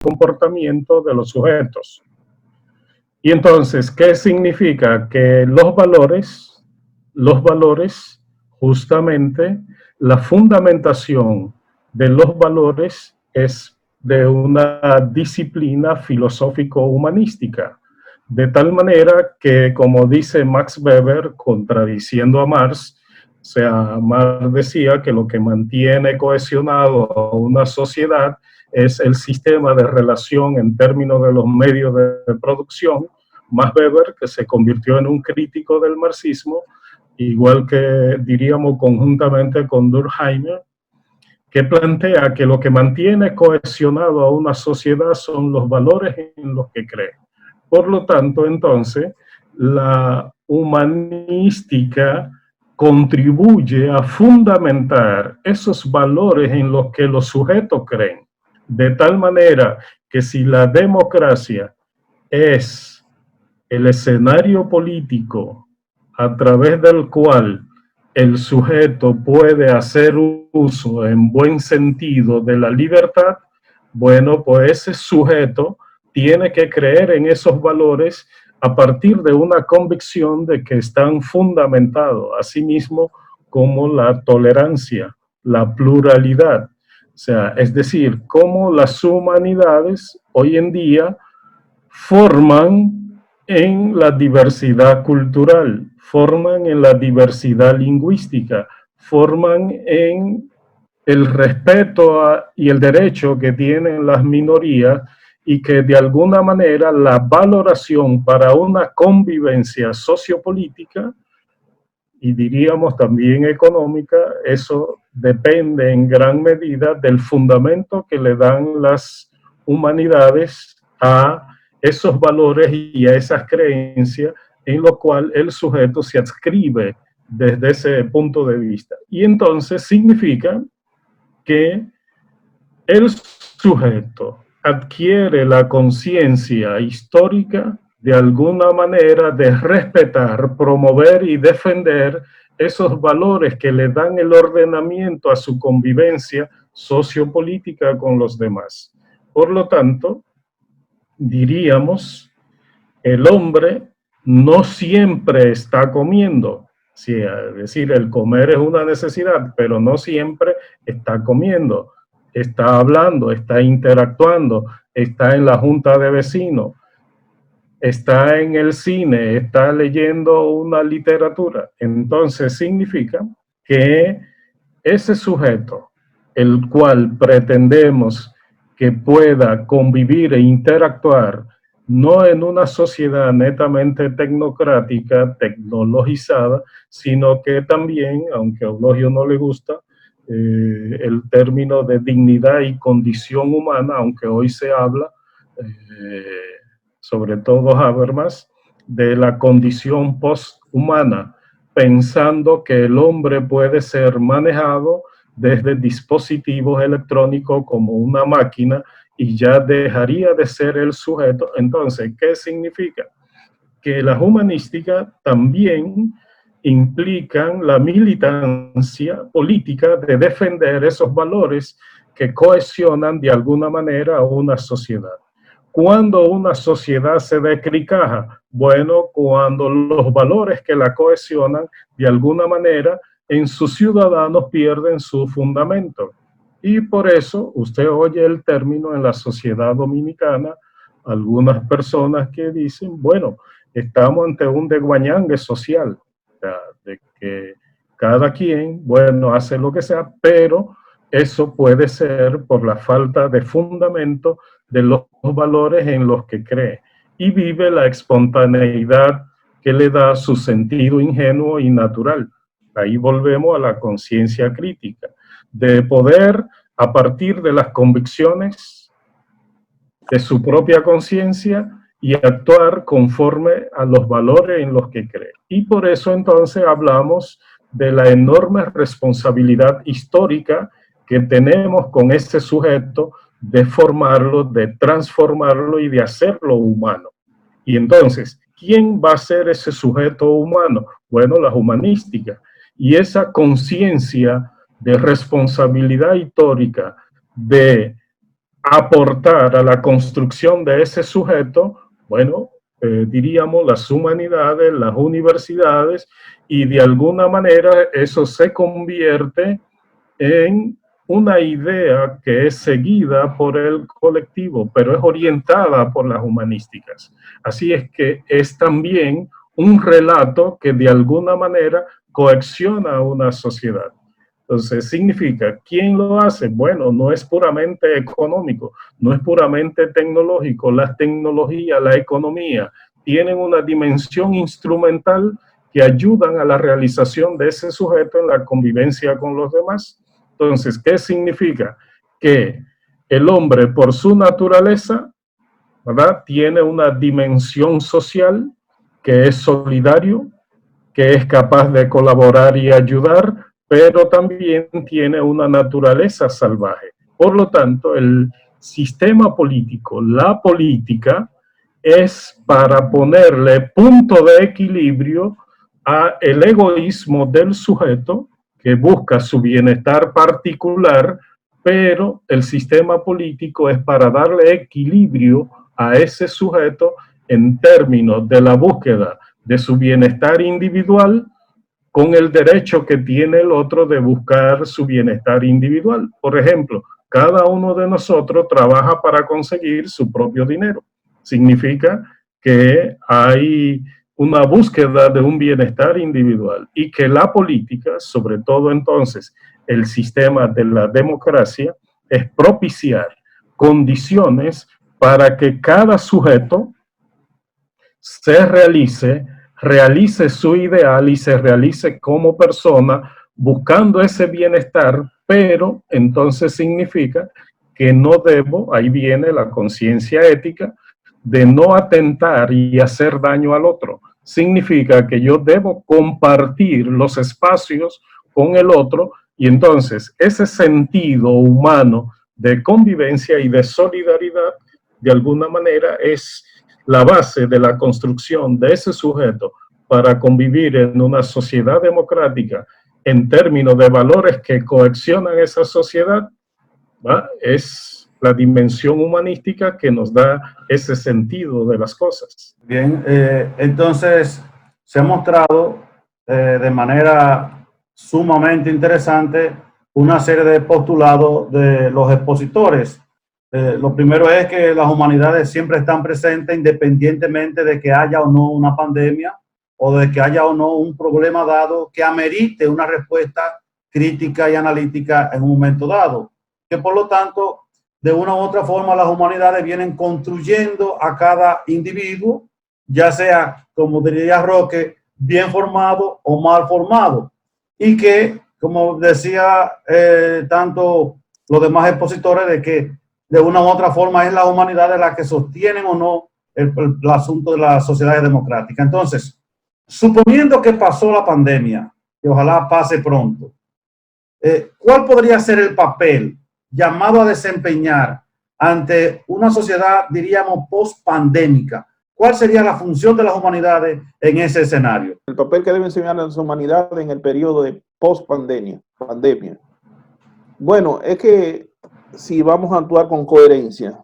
comportamiento de los sujetos. Y entonces, ¿qué significa? Que los valores, justamente, la fundamentación de los valores es de una disciplina filosófico-humanística. De tal manera que, como dice Max Weber, contradiciendo a Marx, o sea, Marx decía que lo que mantiene cohesionado a una sociedad es el sistema de relación en términos de los medios de producción. Max Weber, que se convirtió en un crítico del marxismo, igual que diríamos conjuntamente con Durkheim, que plantea que lo que mantiene cohesionado a una sociedad son los valores en los que cree. Por lo tanto, entonces, la humanística contribuye a fundamentar esos valores en los que los sujetos creen, de tal manera que si la democracia es el escenario político a través del cual el sujeto puede hacer uso en buen sentido de la libertad, bueno, pues ese sujeto tiene que creer en esos valores a partir de una convicción de que están fundamentados, asimismo como la tolerancia, la pluralidad. O sea, es decir, cómo las humanidades hoy en día forman en la diversidad cultural, forman en la diversidad lingüística, forman en el respeto y el derecho que tienen las minorías y que de alguna manera la valoración para una convivencia sociopolítica y diríamos también económica, eso depende en gran medida del fundamento que le dan las humanidades a esos valores y a esas creencias en lo cual el sujeto se adscribe desde ese punto de vista. Y entonces significa que el sujeto adquiere la conciencia histórica de alguna manera de respetar, promover y defender esos valores que le dan el ordenamiento a su convivencia sociopolítica con los demás. Por lo tanto, diríamos, el hombre no siempre está comiendo. Sí, es decir, el comer es una necesidad, pero no siempre está comiendo. Está hablando, está interactuando, está en la junta de vecinos, está en el cine, está leyendo una literatura. Entonces significa que ese sujeto, el cual pretendemos que pueda convivir e interactuar, no en una sociedad netamente tecnocrática, tecnologizada, sino que también, aunque a Eulogio no le gusta, el término de dignidad y condición humana, aunque hoy se habla, sobre todo Habermas, de la condición posthumana, pensando que el hombre puede ser manejado desde dispositivos electrónicos como una máquina y ya dejaría de ser el sujeto. Entonces, ¿qué significa? Que las humanísticas también implican la militancia política de defender esos valores que cohesionan de alguna manera a una sociedad. ¿Cuándo una sociedad se decricaja? Bueno, cuando los valores que la cohesionan de alguna manera en sus ciudadanos pierden su fundamento. Y por eso usted oye el término en la sociedad dominicana, algunas personas que dicen, bueno, estamos ante un desguañangue social, de que cada quien, bueno, hace lo que sea, pero eso puede ser por la falta de fundamento de los valores en los que cree y vive la espontaneidad que le da su sentido ingenuo y natural. Ahí volvemos a la conciencia crítica, de poder, a partir de las convicciones de su propia conciencia, y actuar conforme a los valores en los que cree. Y por eso entonces hablamos de la enorme responsabilidad histórica que tenemos con este sujeto de formarlo, de transformarlo y de hacerlo humano. Y entonces, ¿quién va a ser ese sujeto humano? Bueno, las humanísticas. Y esa conciencia de responsabilidad histórica de aportar a la construcción de ese sujeto, bueno, diríamos las humanidades, las universidades, y de alguna manera eso se convierte en una idea que es seguida por el colectivo, pero es orientada por las humanísticas. Así es que es también un relato que de alguna manera coacciona a una sociedad. Entonces, significa, ¿quién lo hace? Bueno, no es puramente económico, no es puramente tecnológico. Las tecnologías, la economía, tienen una dimensión instrumental que ayudan a la realización de ese sujeto en la convivencia con los demás. Entonces, ¿qué significa? Que el hombre, por su naturaleza, ¿verdad?, tiene una dimensión social, que es solidario, que es capaz de colaborar y ayudar, pero también tiene una naturaleza salvaje. Por lo tanto, el sistema político, la política, es para ponerle punto de equilibrio a el egoísmo del sujeto que busca su bienestar particular, pero el sistema político es para darle equilibrio a ese sujeto en términos de la búsqueda de su bienestar individual con el derecho que tiene el otro de buscar su bienestar individual. Por ejemplo, cada uno de nosotros trabaja para conseguir su propio dinero. Significa que hay una búsqueda de un bienestar individual y que la política, sobre todo entonces el sistema de la democracia, es propiciar condiciones para que cada sujeto se realice su ideal y se realice como persona buscando ese bienestar, pero entonces significa que no debo, ahí viene la conciencia ética, de no atentar y hacer daño al otro. Significa que yo debo compartir los espacios con el otro y entonces ese sentido humano de convivencia y de solidaridad, de alguna manera, es la base de la construcción de ese sujeto para convivir en una sociedad democrática en términos de valores que coaccionan esa sociedad, ¿va?, es la dimensión humanística que nos da ese sentido de las cosas. Bien, entonces se ha mostrado de manera sumamente interesante una serie de postulados de los expositores. Lo primero es que las humanidades siempre están presentes independientemente de que haya o no una pandemia o de que haya o no un problema dado que amerite una respuesta crítica y analítica en un momento dado. Que por lo tanto, de una u otra forma, las humanidades vienen construyendo a cada individuo, ya sea, como diría Roque, bien formado o mal formado. Y que, como decía tanto los demás expositores, de que de una u otra forma es la humanidad de la que sostienen o no el asunto de las sociedades democráticas. Entonces, suponiendo que pasó la pandemia, que ojalá pase pronto, ¿cuál podría ser el papel llamado a desempeñar ante una sociedad, diríamos, post-pandémica? ¿Cuál sería la función de las humanidades en ese escenario? El papel que deben desempeñar las humanidades en el periodo de post-pandemia. Bueno, es que si vamos a actuar con coherencia,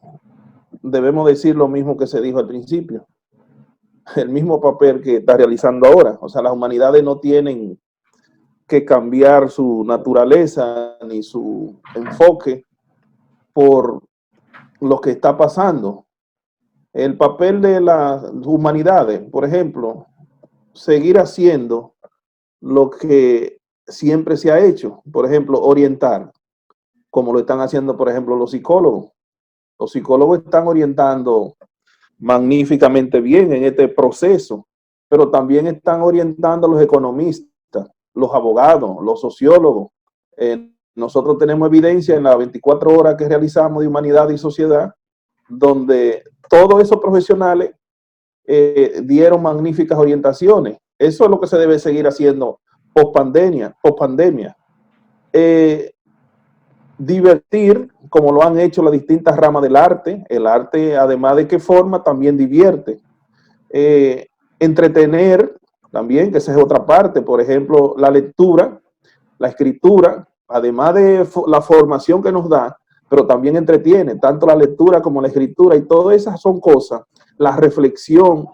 debemos decir lo mismo que se dijo al principio. El mismo papel que está realizando ahora. O sea, las humanidades no tienen que cambiar su naturaleza ni su enfoque por lo que está pasando. El papel de las humanidades, por ejemplo, seguir haciendo lo que siempre se ha hecho. Por ejemplo, orientar, como lo están haciendo, por ejemplo, los psicólogos. Los psicólogos están orientando magníficamente bien en este proceso, pero también están orientando a los economistas, los abogados, los sociólogos. Nosotros tenemos evidencia en las 24 horas que realizamos de Humanidad y Sociedad, donde todos esos profesionales dieron magníficas orientaciones. Eso es lo que se debe seguir haciendo post-pandemia. Divertir, como lo han hecho las distintas ramas del arte. El arte, además de que forma, también divierte. Entretener también, que esa es otra parte. Por ejemplo, la lectura, la escritura, además de la formación que nos da, pero también entretiene, tanto la lectura como la escritura, y todas esas son cosas, la reflexión,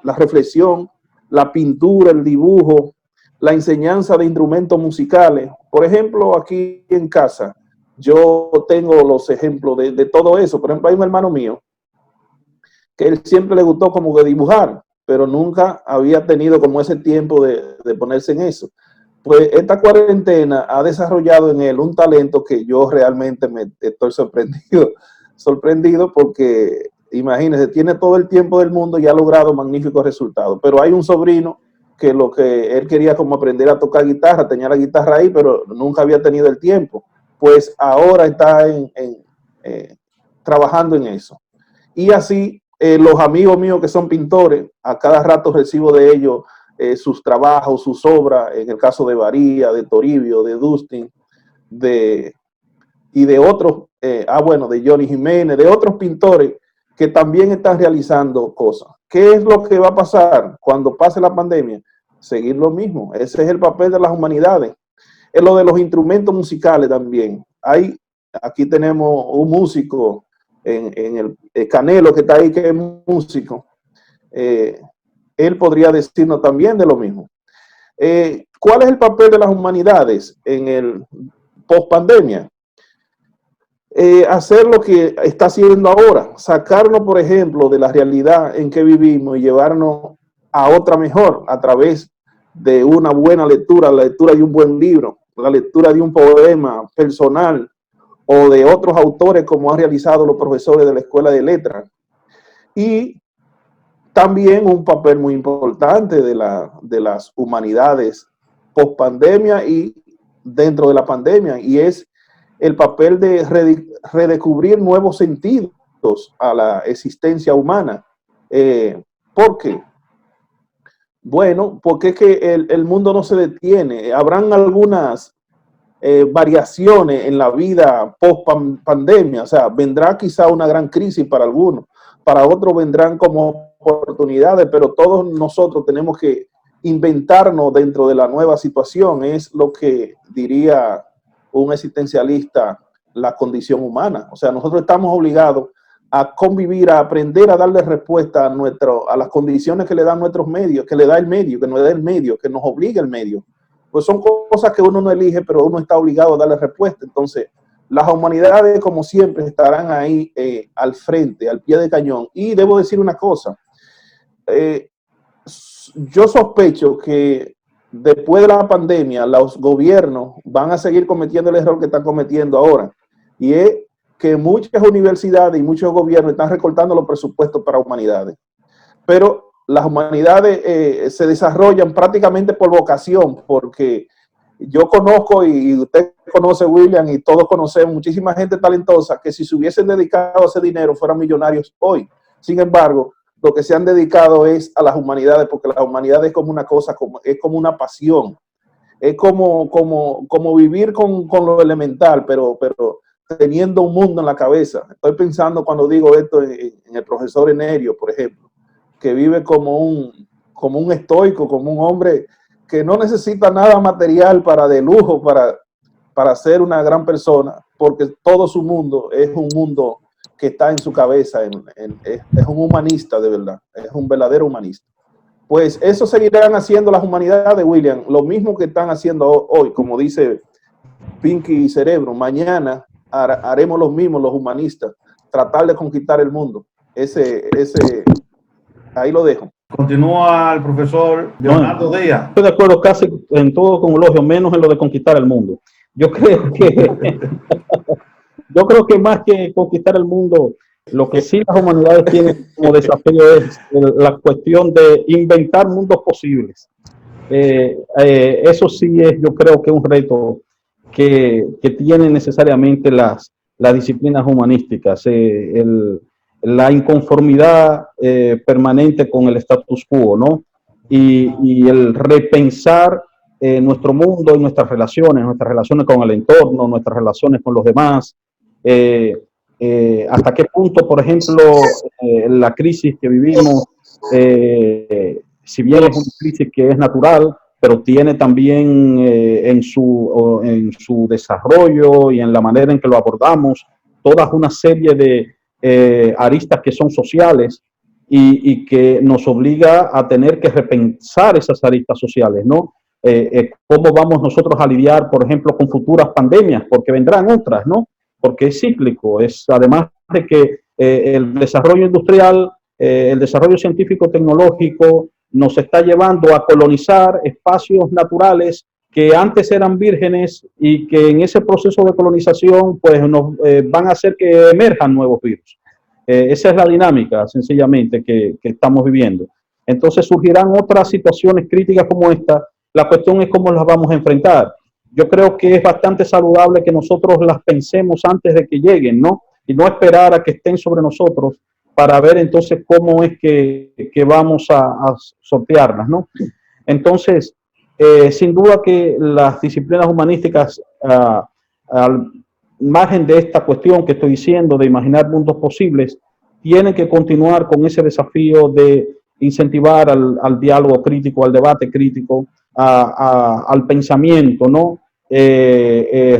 la pintura, el dibujo, la enseñanza de instrumentos musicales. Por ejemplo, aquí en casa, yo tengo los ejemplos de todo eso. Por ejemplo, hay un hermano mío que él siempre le gustó como que dibujar, pero nunca había tenido como ese tiempo de ponerse en eso. Pues esta cuarentena ha desarrollado en él un talento que yo realmente me estoy sorprendido porque, imagínense, tiene todo el tiempo del mundo y ha logrado magníficos resultados. Pero hay un sobrino que lo que él quería como aprender a tocar guitarra, tenía la guitarra ahí, pero nunca había tenido el tiempo. Pues ahora está trabajando en eso. Y así, los amigos míos que son pintores, a cada rato recibo de ellos sus trabajos, sus obras, en el caso de Varía, de Toribio, de Dustin, y de otros, bueno, de Johnny Jiménez, de otros pintores que también están realizando cosas. ¿Qué es lo que va a pasar cuando pase la pandemia? Seguir lo mismo. Ese es el papel de las humanidades. Es lo de los instrumentos musicales también. Aquí tenemos un músico en el Canelo que está ahí, que es músico. Él podría decirnos también de lo mismo. ¿Cuál es el papel de las humanidades en el post-pandemia? Hacer lo que está haciendo ahora, sacarnos, por ejemplo, de la realidad en que vivimos y llevarnos a otra mejor a través de una buena lectura, la lectura de un buen libro, la lectura de un poema personal o de otros autores como han realizado los profesores de la Escuela de Letras. Y también un papel muy importante de las humanidades post pandemia y dentro de la pandemia, y es el papel de redescubrir nuevos sentidos a la existencia humana. ¿Por qué? Bueno, porque es que el mundo no se detiene. Habrán algunas variaciones en la vida post pandemia, o sea, vendrá quizá una gran crisis para algunos, para otros vendrán como oportunidades, pero todos nosotros tenemos que inventarnos dentro de la nueva situación. Es lo que diría un existencialista, la condición humana. O sea, nosotros estamos obligados a convivir, a aprender a darle respuesta a las condiciones que le dan nuestros medios, que le da el medio, que nos da el medio, que nos obliga el medio. Pues son cosas que uno no elige, pero uno está obligado a darle respuesta. Entonces, las humanidades, como siempre, estarán ahí al frente, al pie de cañón. Y debo decir una cosa, yo sospecho que después de la pandemia, los gobiernos van a seguir cometiendo el error que están cometiendo ahora. Y es que muchas universidades y muchos gobiernos están recortando los presupuestos para humanidades. Pero las humanidades se desarrollan prácticamente por vocación, porque yo conozco, y usted conoce, William, y todos conocemos muchísima gente talentosa que si se hubiesen dedicado a ese dinero fueran millonarios hoy. Sin embargo, lo que se han dedicado es a las humanidades, porque las humanidades es como una cosa, es como una pasión, es como vivir con lo elemental, pero teniendo un mundo en la cabeza. Estoy pensando cuando digo esto en el profesor Enerio, por ejemplo, que vive como un estoico, como un hombre que no necesita nada material de lujo para ser una gran persona, porque todo su mundo es un mundo que está en su cabeza, es un humanista de verdad, es un verdadero humanista. Pues eso seguirán haciendo las humanidades, William, lo mismo que están haciendo hoy, como dice Pinky y Cerebro. Mañana haremos los mismos los humanistas, tratar de conquistar el mundo. Ahí lo dejo. Continúa el profesor Leonardo Díaz. Estoy de acuerdo casi en todo con Eulogio, menos en lo de conquistar el mundo. Yo creo que más que conquistar el mundo, lo que sí las humanidades tienen como desafío es la cuestión de inventar mundos posibles. Eso sí es, yo creo que un reto que tienen necesariamente las disciplinas humanísticas. La inconformidad permanente con el status quo, ¿no? Y el repensar nuestro mundo y nuestras relaciones con el entorno, nuestras relaciones con los demás. Hasta qué punto, por ejemplo, la crisis que vivimos, si bien es una crisis que es natural, pero tiene también en su desarrollo y en la manera en que lo abordamos, toda una serie de aristas que son sociales y que nos obliga a tener que repensar esas aristas sociales, ¿no? ¿Cómo vamos nosotros a lidiar, por ejemplo, con futuras pandemias? Porque vendrán otras, ¿no? Porque es cíclico, es además de que el desarrollo industrial, el desarrollo científico-tecnológico nos está llevando a colonizar espacios naturales que antes eran vírgenes y que en ese proceso de colonización pues nos van a hacer que emerjan nuevos virus. Esa es la dinámica, sencillamente, que estamos viviendo. Entonces surgirán otras situaciones críticas como esta. La cuestión es cómo las vamos a enfrentar. Yo creo que es bastante saludable que nosotros las pensemos antes de que lleguen, ¿no? Y no esperar a que estén sobre nosotros para ver entonces cómo es que vamos a sortearlas, ¿no? Entonces, sin duda que las disciplinas humanísticas, al margen de esta cuestión que estoy diciendo, de imaginar mundos posibles, tienen que continuar con ese desafío de incentivar al diálogo crítico, al debate crítico, al pensamiento, ¿no?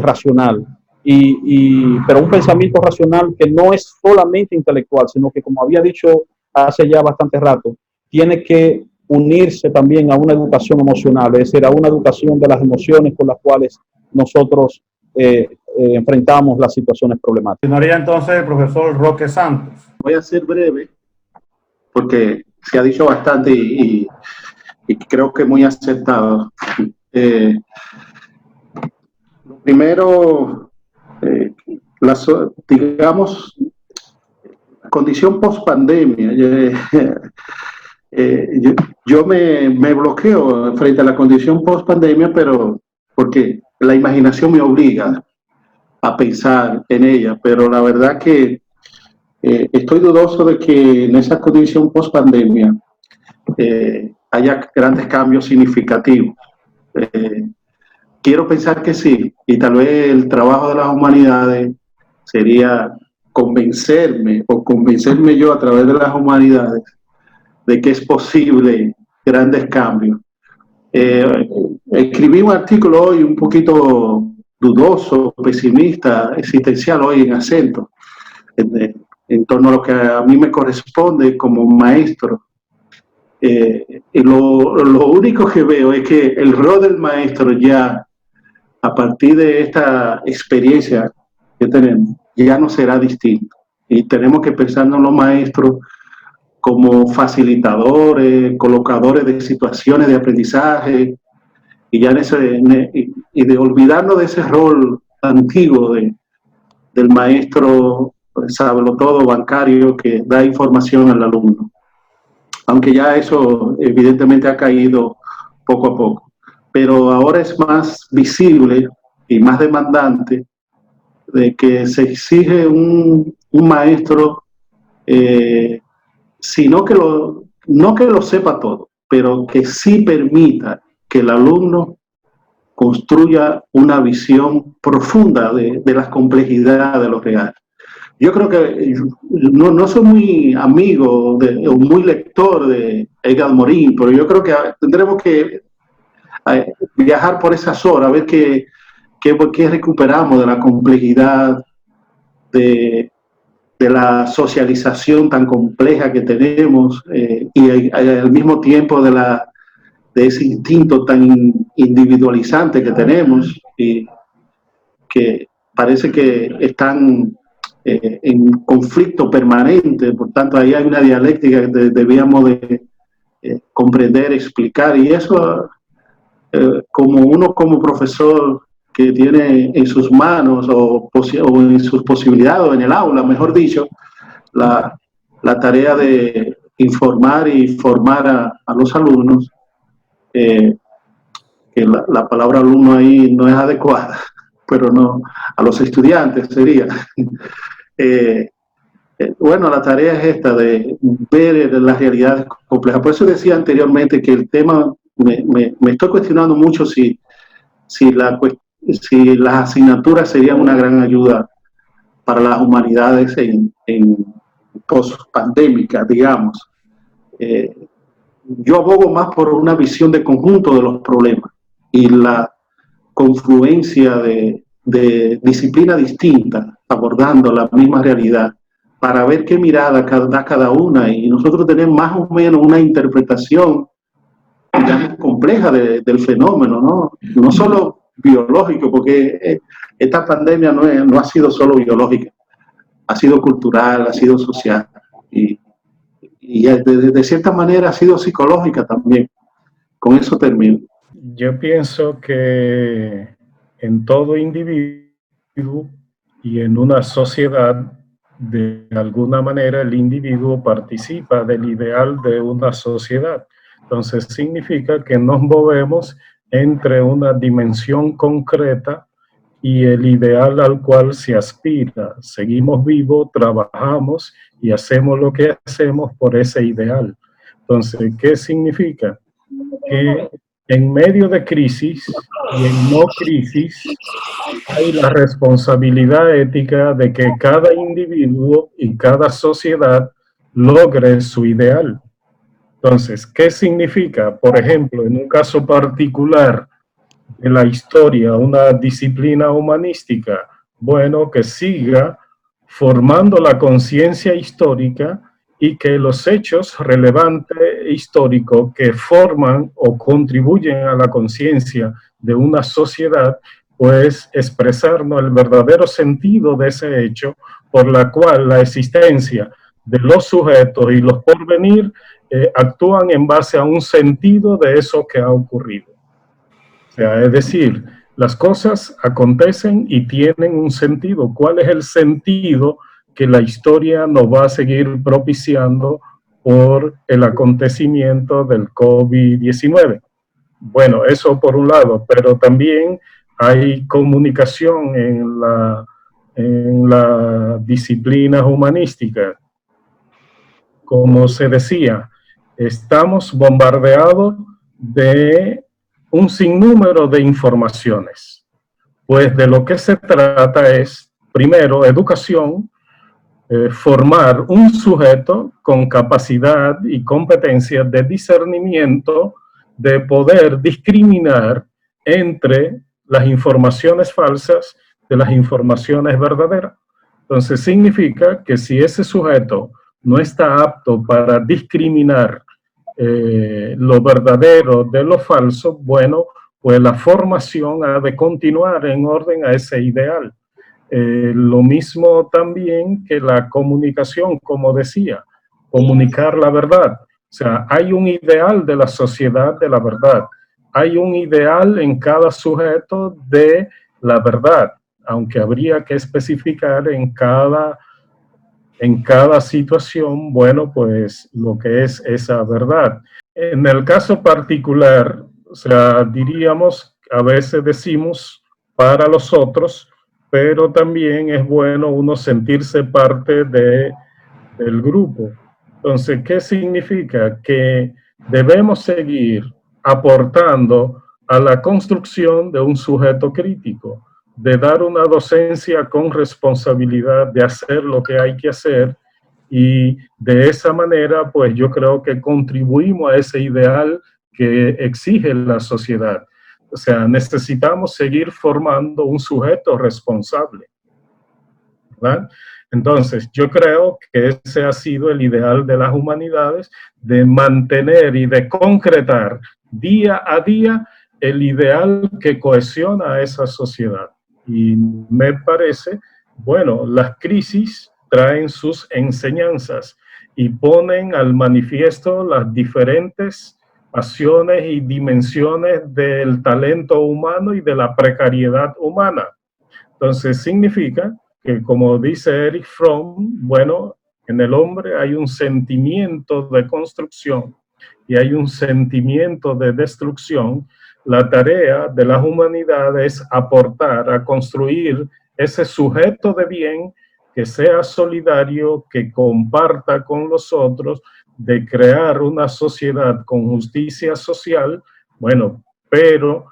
Racional. Pero un pensamiento racional que no es solamente intelectual, sino que, como había dicho hace ya bastante rato, tiene que unirse también a una educación emocional, es decir, a una educación de las emociones con las cuales nosotros enfrentamos las situaciones problemáticas. Continuaría entonces el profesor Roque Santos. Voy a ser breve porque se ha dicho bastante y creo que muy acertado. Lo primero, digamos, la condición post-pandemia. Yo me bloqueo frente a la condición post-pandemia, pero porque la imaginación me obliga a pensar en ella, pero la verdad que estoy dudoso de que en esa condición post-pandemia haya grandes cambios significativos. Quiero pensar que sí, y tal vez el trabajo de las humanidades sería convencerme yo a través de las humanidades de que es posible grandes cambios. Escribí un artículo hoy un poquito dudoso, pesimista, existencial hoy en Acento, en torno a lo que a mí me corresponde como maestro. Y lo único que veo es que el rol del maestro ya, a partir de esta experiencia que tenemos, ya no será distinto. Y tenemos que pensar en los maestros como facilitadores, colocadores de situaciones de aprendizaje, y ya y de olvidarnos de ese rol antiguo del maestro sabelotodo bancario que da información al alumno. Aunque ya eso evidentemente ha caído poco a poco. Pero ahora es más visible y más demandante de que se exige un maestro, no que lo sepa todo, pero que sí permita que el alumno construya una visión profunda de las complejidades de lo real. Yo creo que no soy muy amigo o muy lector de Edgar Morin, pero yo creo que tendremos que viajar por esas horas, a ver qué recuperamos de la complejidad de la socialización tan compleja que tenemos y al mismo tiempo de ese instinto tan individualizante que tenemos y que parece que están en conflicto permanente. Por tanto, ahí hay una dialéctica que debíamos de comprender, explicar, y eso como profesor que tiene en sus manos o en sus posibilidades, o en el aula, mejor dicho, la tarea de informar y formar a los alumnos, que la palabra alumno ahí no es adecuada, pero no, a los estudiantes sería. Bueno, la tarea es esta, de ver las realidades complejas. Por eso decía anteriormente que el tema, me estoy cuestionando mucho si las asignaturas serían una gran ayuda para las humanidades en post-pandémica, digamos. Yo abogo más por una visión de conjunto de los problemas y la confluencia de de disciplina distinta, abordando la misma realidad, para ver qué mirada da cada una, y nosotros tenemos más o menos una interpretación, digamos, compleja del fenómeno, ¿no? No solo biológico, porque esta pandemia no ha sido solo biológica, ha sido cultural, ha sido social, y de cierta manera ha sido psicológica también. Con eso termino. Yo pienso que en todo individuo y en una sociedad, de alguna manera el individuo participa del ideal de una sociedad. Entonces significa que nos movemos entre una dimensión concreta y el ideal al cual se aspira. Seguimos vivos, trabajamos y hacemos lo que hacemos por ese ideal. Entonces, ¿qué significa? Que en medio de crisis y en no crisis hay la responsabilidad ética de que cada individuo y cada sociedad logre su ideal. Entonces, ¿qué significa? Por ejemplo, en un caso particular de la historia, una disciplina humanística, bueno, que siga formando la conciencia histórica y que los hechos relevantes históricos que forman o contribuyen a la conciencia de una sociedad, pues expresarnos el verdadero sentido de ese hecho, por la cual la existencia de los sujetos y los porvenir actúan en base a un sentido de eso que ha ocurrido. O sea, es decir, las cosas acontecen y tienen un sentido. ¿Cuál es el sentido que la historia nos va a seguir propiciando por el acontecimiento del COVID-19? Bueno, eso por un lado, pero también hay comunicación en la disciplina humanística. Como se decía, estamos bombardeados de un sinnúmero de informaciones. Pues de lo que se trata es, primero, educación, formar un sujeto con capacidad y competencia de discernimiento, de poder discriminar entre las informaciones falsas de las informaciones verdaderas. Entonces significa que si ese sujeto no está apto para discriminar lo verdadero de lo falso, bueno, pues la formación ha de continuar en orden a ese ideal. Lo mismo también que la comunicación, como decía, comunicar la verdad. O sea, hay un ideal de la sociedad de la verdad. Hay un ideal en cada sujeto de la verdad, aunque habría que especificar en cada situación, bueno, pues lo que es esa verdad. En el caso particular, o sea, diríamos, a veces decimos para los otros, pero también es bueno uno sentirse parte del grupo. Entonces, ¿qué significa? Que debemos seguir aportando a la construcción de un sujeto crítico, de dar una docencia con responsabilidad, de hacer lo que hay que hacer, y de esa manera, pues yo creo que contribuimos a ese ideal que exige la sociedad. O sea, necesitamos seguir formando un sujeto responsable, ¿verdad? Entonces, yo creo que ese ha sido el ideal de las humanidades, de mantener y de concretar día a día el ideal que cohesiona a esa sociedad. Y me parece, bueno, las crisis traen sus enseñanzas y ponen al manifiesto las diferentes pasiones y dimensiones del talento humano y de la precariedad humana. Entonces significa que, como dice Erich Fromm, bueno, en el hombre hay un sentimiento de construcción y hay un sentimiento de destrucción. La tarea de las humanidades es aportar a construir ese sujeto de bien que sea solidario, que comparta con los otros, de crear una sociedad con justicia social. Bueno, pero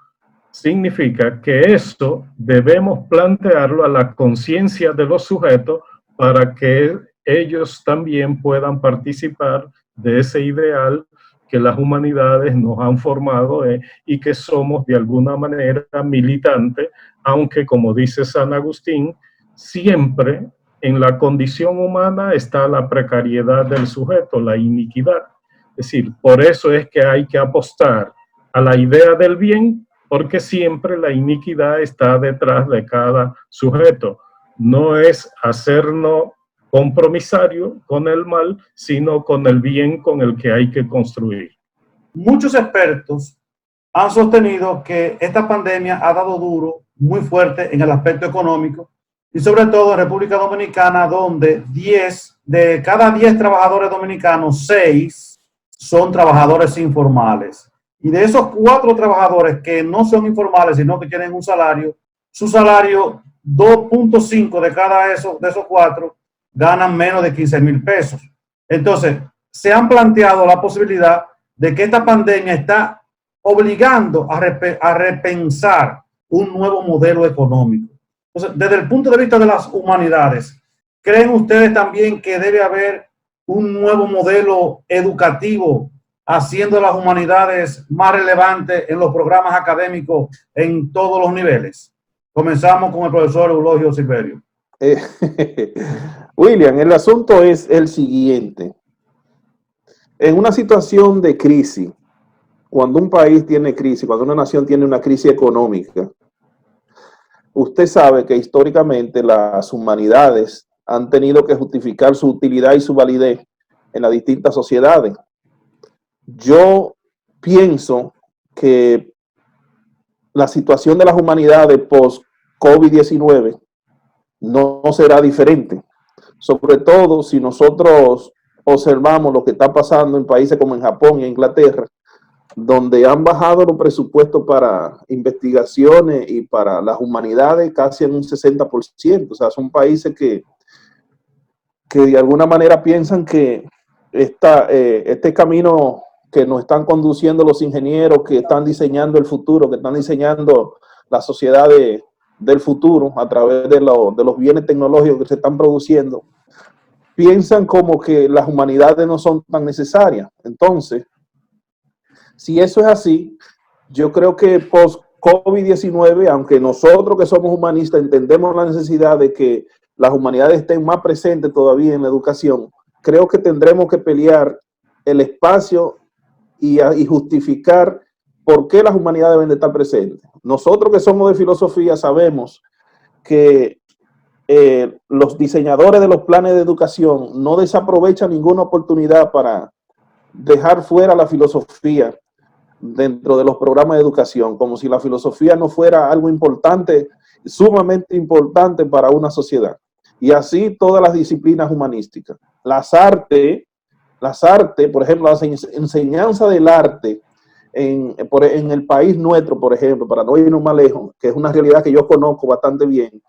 significa que esto debemos plantearlo a la conciencia de los sujetos para que ellos también puedan participar de ese ideal que las humanidades nos han formado y que somos de alguna manera militantes, aunque como dice San Agustín, siempre en la condición humana está la precariedad del sujeto, la iniquidad. Es decir, por eso es que hay que apostar a la idea del bien, porque siempre la iniquidad está detrás de cada sujeto. No es hacernos compromisario con el mal, sino con el bien con el que hay que construir. Muchos expertos han sostenido que esta pandemia ha dado duro, muy fuerte en el aspecto económico, y sobre todo en República Dominicana, donde de cada 10 trabajadores dominicanos, 6 son trabajadores informales. Y de esos 4 trabajadores que no son informales, sino que tienen un salario, su salario, 2.5 de cada de esos 4 ganan menos de 15,000 pesos. Entonces, se han planteado la posibilidad de que esta pandemia está obligando a repensar un nuevo modelo económico. Entonces, desde el punto de vista de las humanidades, ¿creen ustedes también que debe haber un nuevo modelo educativo haciendo las humanidades más relevantes en los programas académicos en todos los niveles? Comenzamos con el profesor Eulogio Silverio. William, el asunto es el siguiente. En una situación de crisis, cuando un país tiene crisis, cuando una nación tiene una crisis económica, usted sabe que históricamente las humanidades han tenido que justificar su utilidad y su validez en las distintas sociedades. Yo pienso que la situación de las humanidades post-COVID-19 no será diferente, sobre todo si nosotros observamos lo que está pasando en países como en Japón y Inglaterra, donde han bajado los presupuestos para investigaciones y para las humanidades casi en un 60%. O sea, son países que de alguna manera piensan que este camino que nos están conduciendo los ingenieros, que están diseñando el futuro, que están diseñando la sociedad del futuro a través de los bienes tecnológicos que se están produciendo, piensan como que las humanidades no son tan necesarias. Entonces, si eso es así, yo creo que post-COVID-19, aunque nosotros que somos humanistas entendemos la necesidad de que las humanidades estén más presentes todavía en la educación, creo que tendremos que pelear el espacio y justificar por qué las humanidades deben de estar presentes. Nosotros que somos de filosofía sabemos que los diseñadores de los planes de educación no desaprovechan ninguna oportunidad para dejar fuera la filosofía dentro de los programas de educación, como si la filosofía no fuera algo importante, sumamente importante para una sociedad. Y así todas las disciplinas humanísticas. Las artes, por ejemplo, la enseñanza del arte en el país nuestro, por ejemplo, para no irnos más lejos, que es una realidad que yo conozco bastante bien,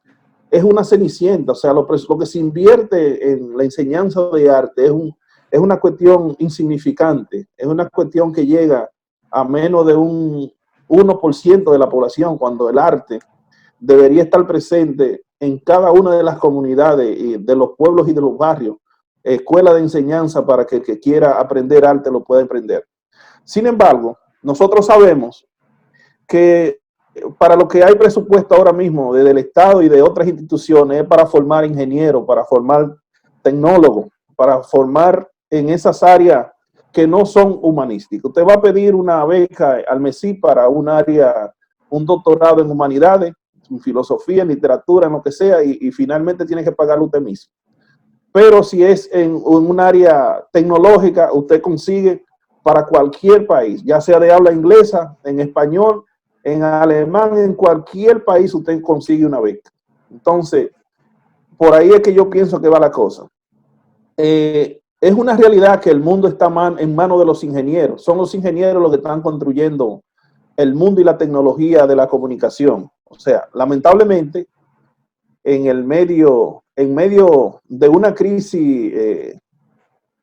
es una cenicienta. O sea, lo que se invierte en la enseñanza de arte es una cuestión insignificante, es una cuestión que llega a menos de un 1% de la población, cuando el arte debería estar presente en cada una de las comunidades y de los pueblos y de los barrios, escuela de enseñanza para que el que quiera aprender arte lo pueda aprender. Sin embargo, nosotros sabemos que para lo que hay presupuesto ahora mismo desde el Estado y de otras instituciones es para formar ingenieros, para formar tecnólogos, para formar en esas áreas que no son humanísticas. Usted va a pedir una beca al MESI para un área, un doctorado en humanidades, en filosofía, en literatura, en lo que sea, y finalmente tiene que pagarlo usted mismo. Pero si es en un área tecnológica, usted consigue para cualquier país, ya sea de habla inglesa, en español, en alemán, en cualquier país usted consigue una beca. Entonces, por ahí es que yo pienso que va la cosa. Es una realidad que el mundo está en manos de los ingenieros. Son los ingenieros los que están construyendo el mundo y la tecnología de la comunicación. O sea, lamentablemente, en medio de una crisis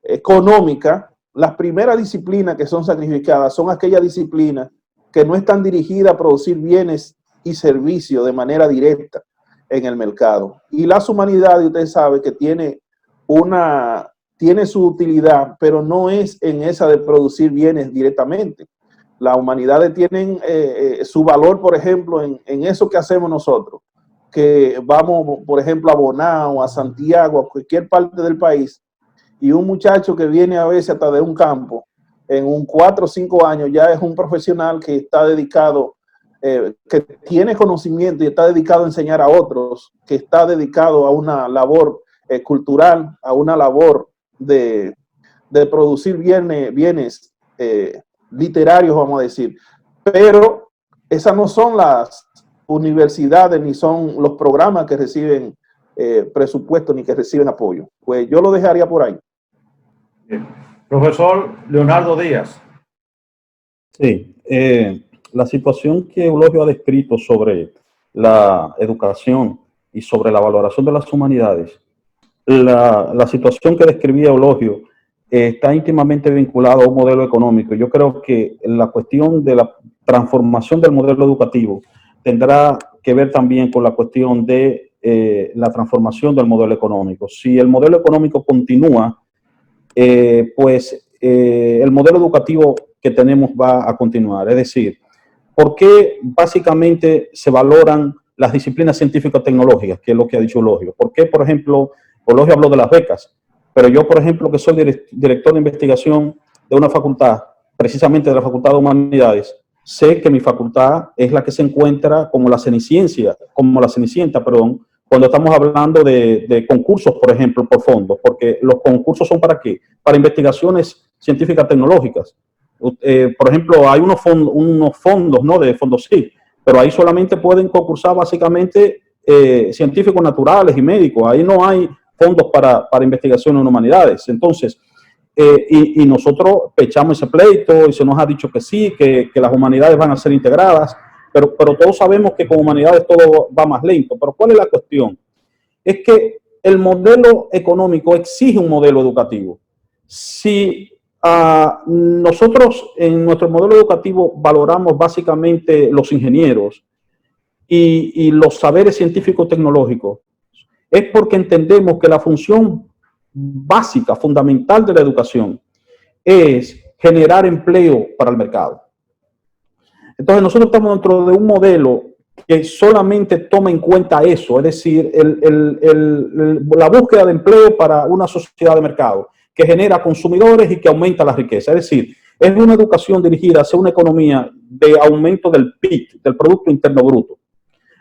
económica, las primeras disciplinas que son sacrificadas son aquellas disciplinas que no están dirigidas a producir bienes y servicios de manera directa en el mercado. Y las humanidades, usted sabe que tiene una tiene su utilidad, pero no es en esa de producir bienes directamente. Las humanidades tienen su valor, por ejemplo, en eso que hacemos nosotros, que vamos, por ejemplo, a Bonao, a Santiago, a cualquier parte del país, y un muchacho que viene a veces hasta de un campo, en un 4 o 5 años ya es un profesional que está dedicado, que tiene conocimiento y está dedicado a enseñar a otros, que está dedicado a una labor cultural, a una labor de producir bienes literarios, vamos a decir. Pero esas no son las universidades ni son los programas que reciben presupuesto ni que reciben apoyo. Pues yo lo dejaría por ahí. Bien. Profesor Leonardo Díaz. Sí, la situación que Eulogio ha descrito sobre la educación y sobre la valoración de las humanidades, la situación que describía Eulogio está íntimamente vinculada a un modelo económico. Yo creo que la cuestión de la transformación del modelo educativo tendrá que ver también con la cuestión de la transformación del modelo económico. Si el modelo económico continúa, pues el modelo educativo que tenemos va a continuar. Es decir, ¿por qué básicamente se valoran las disciplinas científico-tecnológicas, que es lo que ha dicho Eulogio? ¿Por qué, por ejemplo, Eulogio habló de las becas? Pero yo, por ejemplo, que soy director de investigación de una facultad, precisamente de la Facultad de Humanidades, sé que mi facultad es la que se encuentra como la cenicienta, cuando estamos hablando de concursos, por ejemplo, por fondos, porque los concursos son ¿para qué? Para investigaciones científicas tecnológicas. Por ejemplo, hay unos fondos, ¿no? De fondos sí, pero ahí solamente pueden concursar básicamente científicos naturales y médicos. Ahí no hay fondos para investigación en humanidades. Entonces, y nosotros pechamos ese pleito y se nos ha dicho que sí, que las humanidades van a ser integradas, pero todos sabemos que con humanidades todo va más lento. Pero ¿cuál es la cuestión? Es que el modelo económico exige un modelo educativo. Si nosotros en nuestro modelo educativo valoramos básicamente los ingenieros y los saberes científicos tecnológicos, es porque entendemos que la función básica, fundamental de la educación es generar empleo para el mercado. Entonces nosotros estamos dentro de un modelo que solamente toma en cuenta eso, es decir, la búsqueda de empleo para una sociedad de mercado que genera consumidores y que aumenta la riqueza. Es decir, es una educación dirigida hacia una economía de aumento del PIB, del Producto Interno Bruto.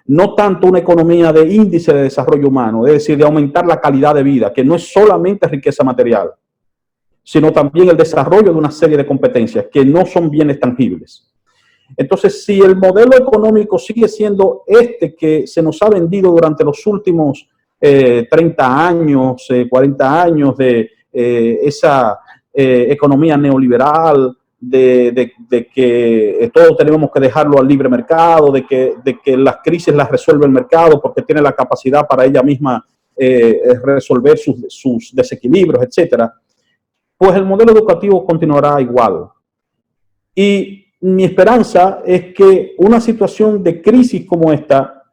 No tanto una economía de índice de desarrollo humano, es decir, de aumentar la calidad de vida, que no es solamente riqueza material, sino también el desarrollo de una serie de competencias que no son bienes tangibles. Entonces, si el modelo económico sigue siendo este que se nos ha vendido durante los últimos 30 años, 40 años de esa economía neoliberal, de que todos tenemos que dejarlo al libre mercado, de que las crisis las resuelve el mercado porque tiene la capacidad para ella misma resolver sus desequilibrios, etcétera, pues el modelo educativo continuará igual. Y mi esperanza es que una situación de crisis como esta,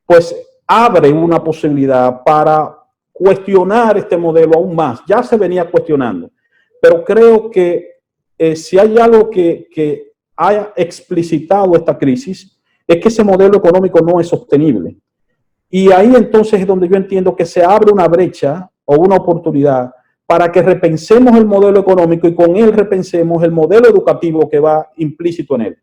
pues abre una posibilidad para cuestionar este modelo aún más. Ya se venía cuestionando, pero creo que si hay algo que haya explicitado esta crisis, es que ese modelo económico no es sostenible. Y ahí entonces es donde yo entiendo que se abre una brecha o una oportunidad para que repensemos el modelo económico y con él repensemos el modelo educativo que va implícito en él.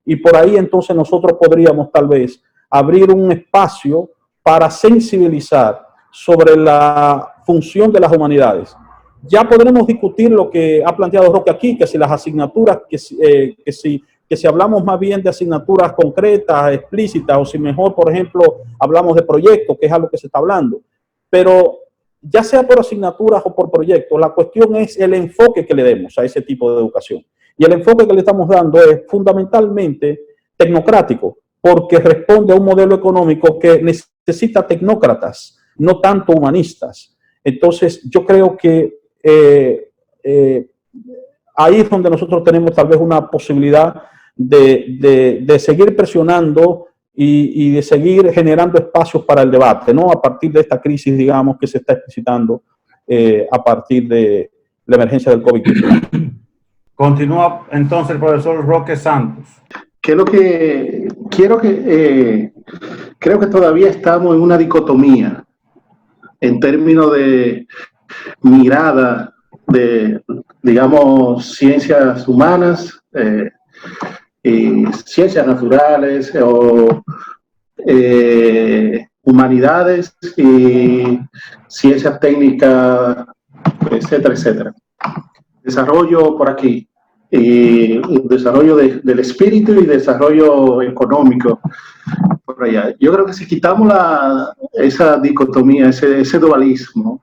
Y por ahí entonces nosotros podríamos tal vez abrir un espacio para sensibilizar sobre la función de las humanidades. Ya podremos discutir lo que ha planteado Roque aquí, que si las asignaturas, que si hablamos más bien de asignaturas concretas, explícitas, o si mejor, por ejemplo, hablamos de proyectos, que es algo que se está hablando. Pero ya sea por asignaturas o por proyectos, la cuestión es el enfoque que le demos a ese tipo de educación. Y el enfoque que le estamos dando es fundamentalmente tecnocrático, porque responde a un modelo económico que necesita tecnócratas, no tanto humanistas. Entonces, yo creo que ahí es donde nosotros tenemos tal vez una posibilidad de seguir presionando y de seguir generando espacios para el debate, ¿no? A partir de esta crisis, digamos, que se está explicitando a partir de la emergencia del COVID-19. Continúa entonces el profesor Roque Santos. Creo que todavía estamos en una dicotomía en términos de mirada de, digamos, ciencias humanas, y ciencias naturales o humanidades y ciencias técnicas, etcétera, etcétera. Desarrollo por aquí, y desarrollo del espíritu y desarrollo económico por allá. Yo creo que si quitamos esa dicotomía, ese dualismo,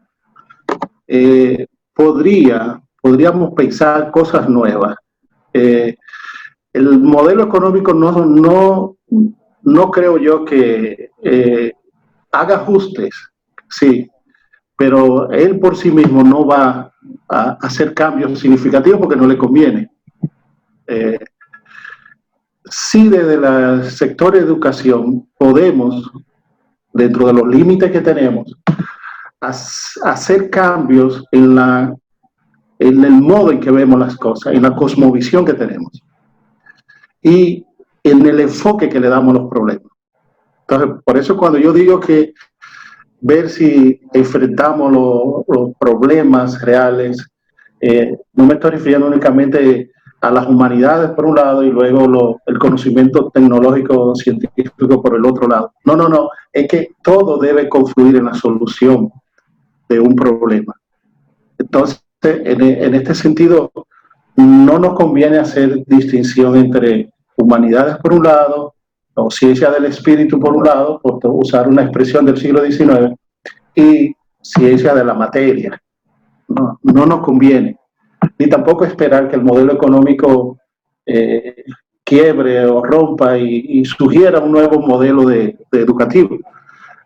podríamos pensar cosas nuevas. El modelo económico no creo yo que haga ajustes, sí, pero él por sí mismo no va a hacer cambios significativos porque no le conviene. Sí, desde el sector de educación podemos, dentro de los límites que tenemos, hacer cambios en el modo en que vemos las cosas, en la cosmovisión que tenemos y en el enfoque que le damos a los problemas. Entonces, por eso cuando yo digo que ver si enfrentamos los problemas reales, no me estoy refiriendo únicamente a las humanidades por un lado y luego el conocimiento tecnológico científico por el otro lado. No, es que todo debe confluir en la solución de un problema. Entonces, en este sentido, no nos conviene hacer distinción entre humanidades por un lado, o ciencia del espíritu por un lado, por usar una expresión del siglo XIX, y ciencia de la materia. No nos conviene. Ni tampoco esperar que el modelo económico quiebre o rompa y sugiera un nuevo modelo de educativo.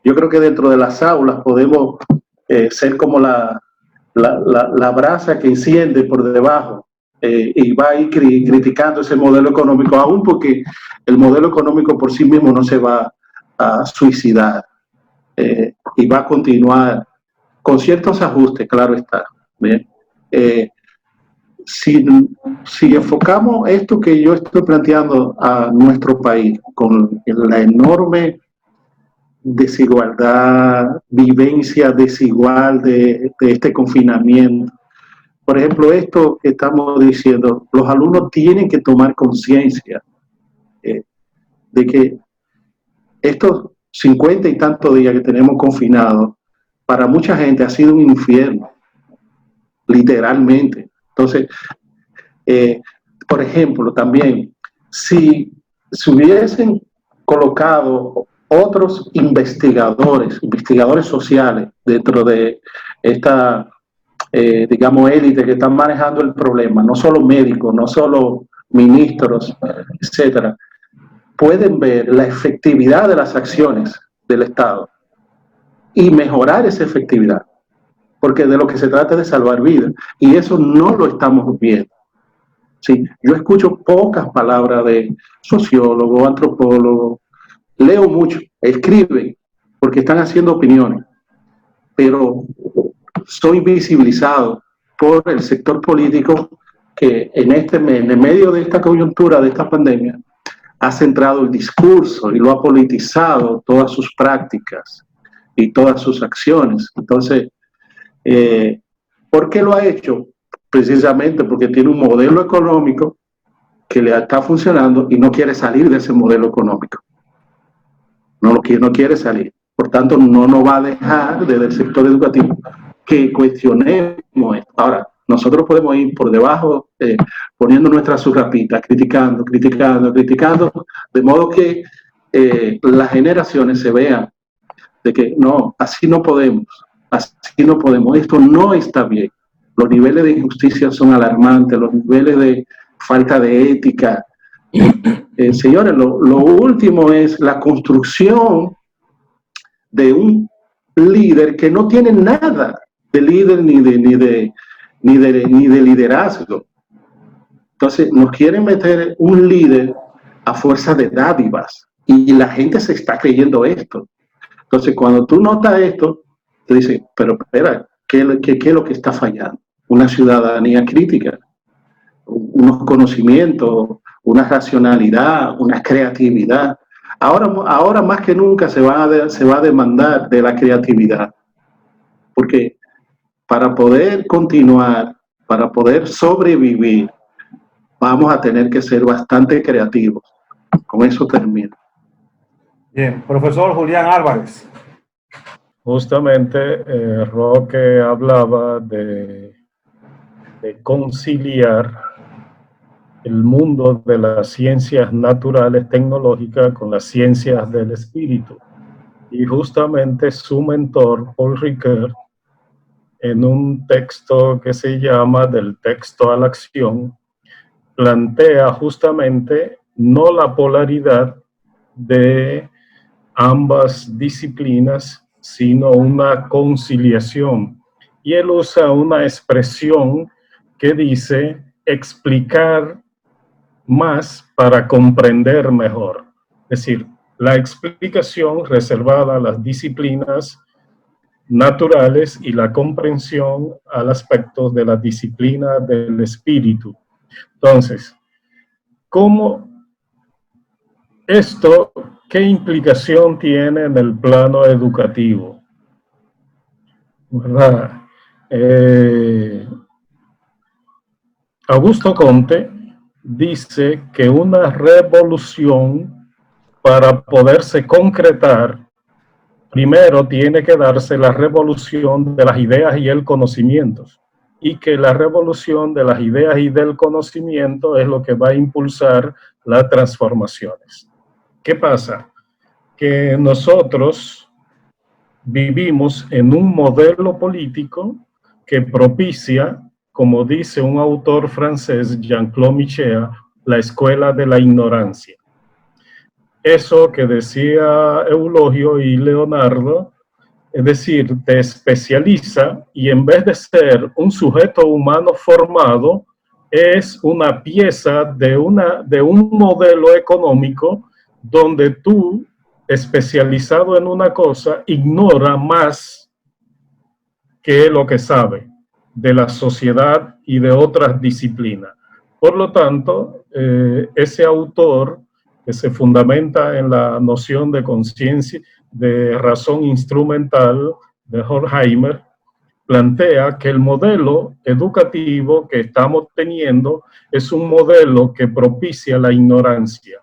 Yo creo que dentro de las aulas podemos ser como la brasa que enciende por debajo y va a ir criticando ese modelo económico, aún porque el modelo económico por sí mismo no se va a suicidar y va a continuar con ciertos ajustes, claro está. Bien. Si enfocamos esto que yo estoy planteando a nuestro país con la enorme desigualdad, vivencia desigual de este confinamiento. Por ejemplo, esto que estamos diciendo, los alumnos tienen que tomar conciencia de que estos 50 y tantos días que tenemos confinados, para mucha gente ha sido un infierno, literalmente. Entonces, por ejemplo, también, si se hubiesen colocado otros investigadores sociales dentro de esta, digamos, élite que están manejando el problema, no solo médicos, no solo ministros, etcétera, pueden ver la efectividad de las acciones del Estado y mejorar esa efectividad, porque de lo que se trata es de salvar vidas, y eso no lo estamos viendo. Sí, yo escucho pocas palabras de sociólogos, antropólogos, leo mucho, escriben, porque están haciendo opiniones, pero soy visibilizado por el sector político que en el medio de esta coyuntura, de esta pandemia, ha centrado el discurso y lo ha politizado todas sus prácticas y todas sus acciones. Entonces, ¿por qué lo ha hecho? Precisamente porque tiene un modelo económico que le está funcionando y no quiere salir de ese modelo económico. No quiere salir. Por tanto, no nos va a dejar desde el sector educativo que cuestionemos esto. Ahora, nosotros podemos ir por debajo, poniendo nuestra surrapita, criticando, de modo que las generaciones se vean de que no, así no podemos, esto no está bien. Los niveles de injusticia son alarmantes, los niveles de falta de ética. Señores, lo último es la construcción de un líder que no tiene nada de líder ni de liderazgo. Entonces nos quieren meter un líder a fuerza de dádivas y la gente se está creyendo esto. Entonces cuando tú notas esto, te dicen, pero espera, ¿qué es lo que está fallando? una ciudadanía crítica, unos conocimientos, una racionalidad, una creatividad. Ahora más que nunca se va a demandar de la creatividad, porque para poder continuar, para poder sobrevivir, vamos a tener que ser bastante creativos. Con eso termino. Bien, profesor Julián Álvarez. Justamente Roque hablaba de conciliar el mundo de las ciencias naturales tecnológicas con las ciencias del espíritu. Y justamente su mentor, Paul Ricoeur, en un texto que se llama Del texto a la acción, plantea justamente no la polaridad de ambas disciplinas, sino una conciliación. Y él usa una expresión que dice explicar más para comprender mejor. Es decir, la explicación reservada a las disciplinas naturales y la comprensión al aspecto de la disciplina del espíritu. Entonces, ¿cómo esto, qué implicación tiene en el plano educativo? ¿Verdad? Augusto Comte dice que una revolución, para poderse concretar, primero tiene que darse la revolución de las ideas y el conocimiento, y que la revolución de las ideas y del conocimiento es lo que va a impulsar las transformaciones. ¿Qué pasa? Que nosotros vivimos en un modelo político que propicia, como dice un autor francés, Jean-Claude Michéa, la escuela de la ignorancia. Eso que decía Eulogio y Leonardo, es decir, te especializa y en vez de ser un sujeto humano formado, es una pieza de un modelo económico donde tú, especializado en una cosa, ignora más que lo que sabe de la sociedad y de otras disciplinas. Por lo tanto, ese autor que se fundamenta en la noción de conciencia, de razón instrumental de Horkheimer, plantea que el modelo educativo que estamos teniendo es un modelo que propicia la ignorancia.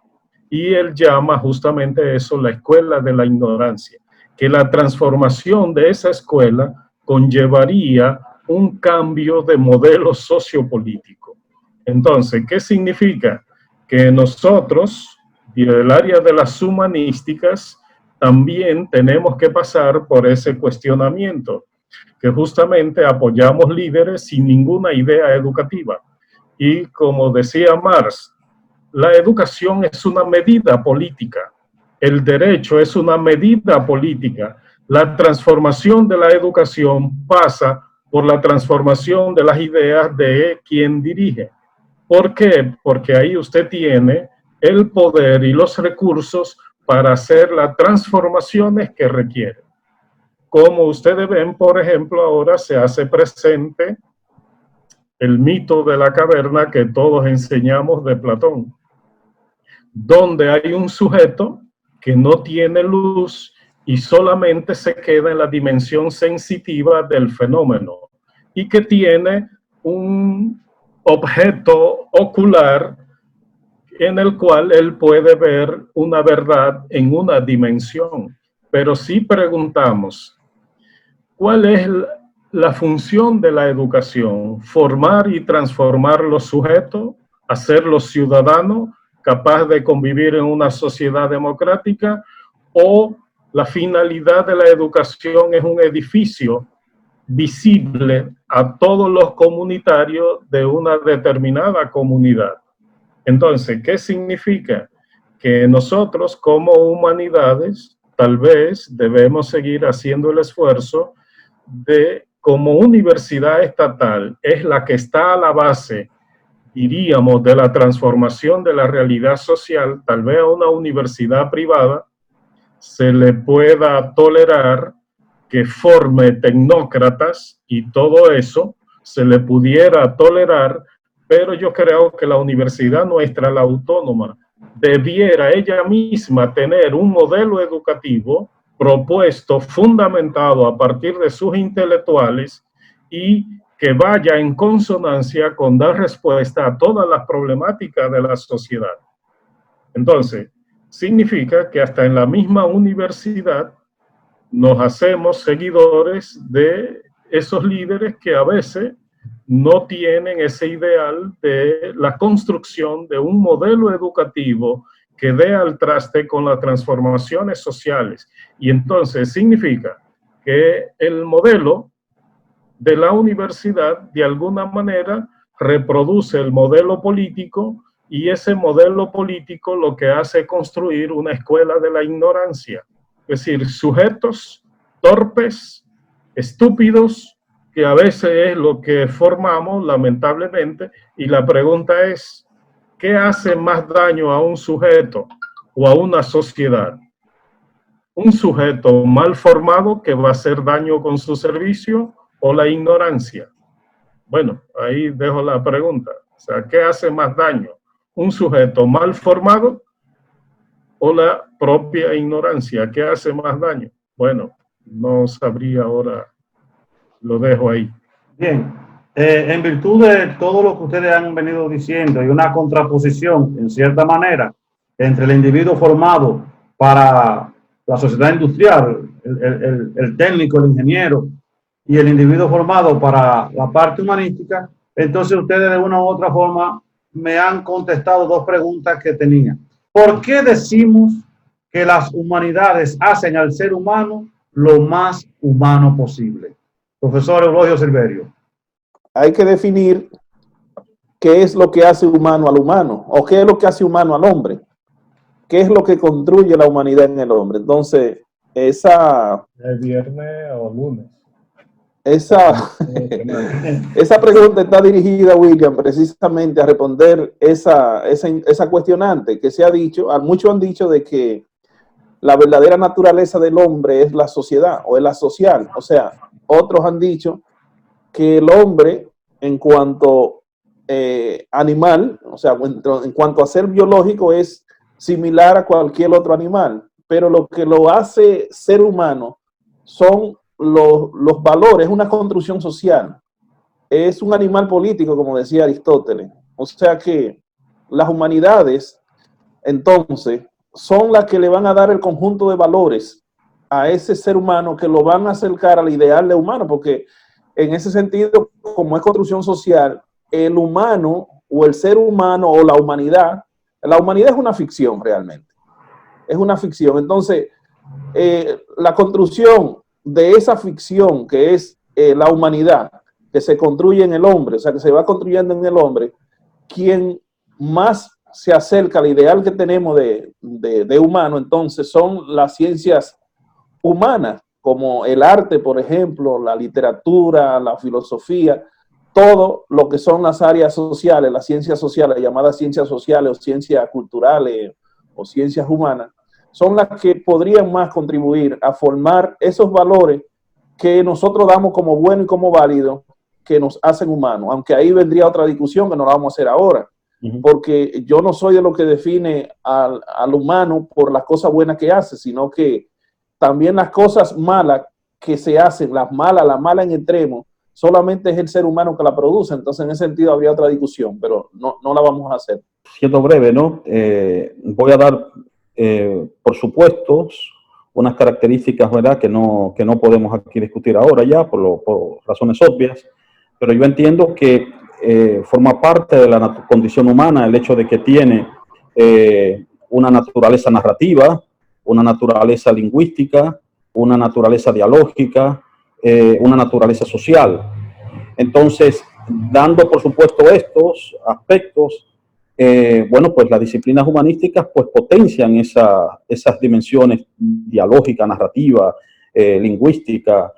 Y él llama justamente eso la escuela de la ignorancia, que la transformación de esa escuela conllevaría un cambio de modelo sociopolítico. Entonces, ¿qué significa? Que nosotros, del área de las humanísticas, también tenemos que pasar por ese cuestionamiento, que justamente apoyamos líderes sin ninguna idea educativa. Y como decía Marx, la educación es una medida política, el derecho es una medida política. La transformación de la educación pasa por la transformación de las ideas de quien dirige. ¿Por qué? Porque ahí usted tiene el poder y los recursos para hacer las transformaciones que requiere. Como ustedes ven, por ejemplo, ahora se hace presente el mito de la caverna que todos enseñamos de Platón, donde hay un sujeto que no tiene luz y solamente se queda en la dimensión sensitiva del fenómeno y que tiene un objeto ocular en el cual él puede ver una verdad en una dimensión. Pero si preguntamos, ¿cuál es la función de la educación? Formar y transformar los sujetos, hacerlos ciudadanos, capaz de convivir en una sociedad democrática, o la finalidad de la educación es un edificio visible a todos los comunitarios de una determinada comunidad. Entonces, ¿qué significa? Que nosotros como humanidades tal vez debemos seguir haciendo el esfuerzo de, como universidad estatal, es la que está a la base, diríamos, de la transformación de la realidad social. Tal vez a una universidad privada se le pueda tolerar que forme tecnócratas y todo eso, se le pudiera tolerar, pero yo creo que la universidad nuestra, la autónoma, debiera ella misma tener un modelo educativo propuesto, fundamentado a partir de sus intelectuales y que vaya en consonancia con dar respuesta a todas las problemáticas de la sociedad. Entonces, significa que hasta en la misma universidad nos hacemos seguidores de esos líderes que a veces no tienen ese ideal de la construcción de un modelo educativo que dé al traste con las transformaciones sociales. Y entonces significa que el modelo de la universidad de alguna manera reproduce el modelo político, y ese modelo político lo que hace es construir una escuela de la ignorancia, es decir, sujetos torpes, estúpidos, que a veces es lo que formamos lamentablemente, y la pregunta es, ¿qué hace más daño a un sujeto o a una sociedad? ¿Un sujeto mal formado que va a hacer daño con su servicio o la ignorancia? Bueno, ahí dejo la pregunta. O sea, ¿qué hace más daño? ¿Un sujeto mal formado o la propia ignorancia? ¿Qué hace más daño? Bueno, no sabría ahora, lo dejo ahí. Bien, en virtud de todo lo que ustedes han venido diciendo, hay una contraposición, en cierta manera, entre el individuo formado para la sociedad industrial, el técnico, el ingeniero, y el individuo formado para la parte humanística. Entonces ustedes de una u otra forma me han contestado dos preguntas que tenía. ¿Por qué decimos que las humanidades hacen al ser humano lo más humano posible? Profesor Eulogio Silverio. Hay que definir qué es lo que hace humano al humano, o qué es lo que hace humano al hombre, qué es lo que construye la humanidad en el hombre. Entonces, esa... ¿El viernes o lunes? Esa pregunta está dirigida, William, precisamente a responder esa cuestionante que se ha dicho. Muchos han dicho de que la verdadera naturaleza del hombre es la sociedad o es la social. O sea, otros han dicho que el hombre, en cuanto animal, o sea, en cuanto a ser biológico, es similar a cualquier otro animal, pero lo que lo hace ser humano son los valores, es una construcción social, es un animal político, como decía Aristóteles. O sea que las humanidades, entonces, son las que le van a dar el conjunto de valores a ese ser humano, que lo van a acercar al ideal de humano, porque en ese sentido, como es construcción social, el humano o el ser humano o la humanidad es una ficción realmente, es una ficción. Entonces, la construcción de esa ficción que es la humanidad, que se construye en el hombre, o sea, que se va construyendo en el hombre, quien más se acerca al ideal que tenemos de humano, entonces son las ciencias humanas, como el arte, por ejemplo, la literatura, la filosofía, todo lo que son las áreas sociales, las ciencias sociales, llamadas ciencias sociales o ciencias culturales o ciencias humanas, son las que podrían más contribuir a formar esos valores que nosotros damos como bueno y como válido, que nos hacen humanos. Aunque ahí vendría otra discusión que no la vamos a hacer ahora, porque yo no soy de lo que define al humano por las cosas buenas que hace, sino que también las cosas malas que se hacen, las malas en extremo, solamente es el ser humano que la produce. Entonces, en ese sentido, habría otra discusión, pero no la vamos a hacer. Siendo breve, ¿no? Voy a dar, por supuesto, unas características, ¿verdad?, que no podemos aquí discutir ahora ya, por razones obvias, pero yo entiendo que forma parte de la condición humana el hecho de que tiene una naturaleza narrativa, una naturaleza lingüística, una naturaleza dialógica, una naturaleza social. Entonces, dando por supuesto estos aspectos, bueno, pues las disciplinas humanísticas pues potencian esas dimensiones dialógica, narrativa, lingüística,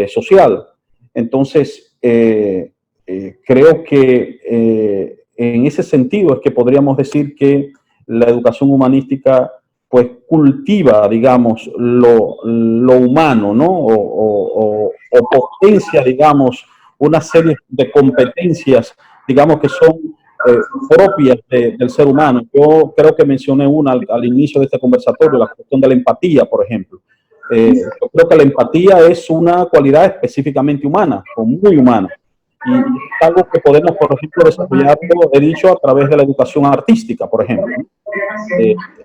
social. Entonces, creo que en ese sentido es que podríamos decir que la educación humanística pues cultiva, digamos, lo humano, ¿no? O potencia, digamos, una serie de competencias, digamos, que son propias del ser humano. Yo creo que mencioné una al inicio de este conversatorio, la cuestión de la empatía, por ejemplo. Yo creo que la empatía es una cualidad específicamente humana, o muy humana. Y es algo que podemos, por ejemplo, desarrollar, he dicho, a través de la educación artística, por ejemplo.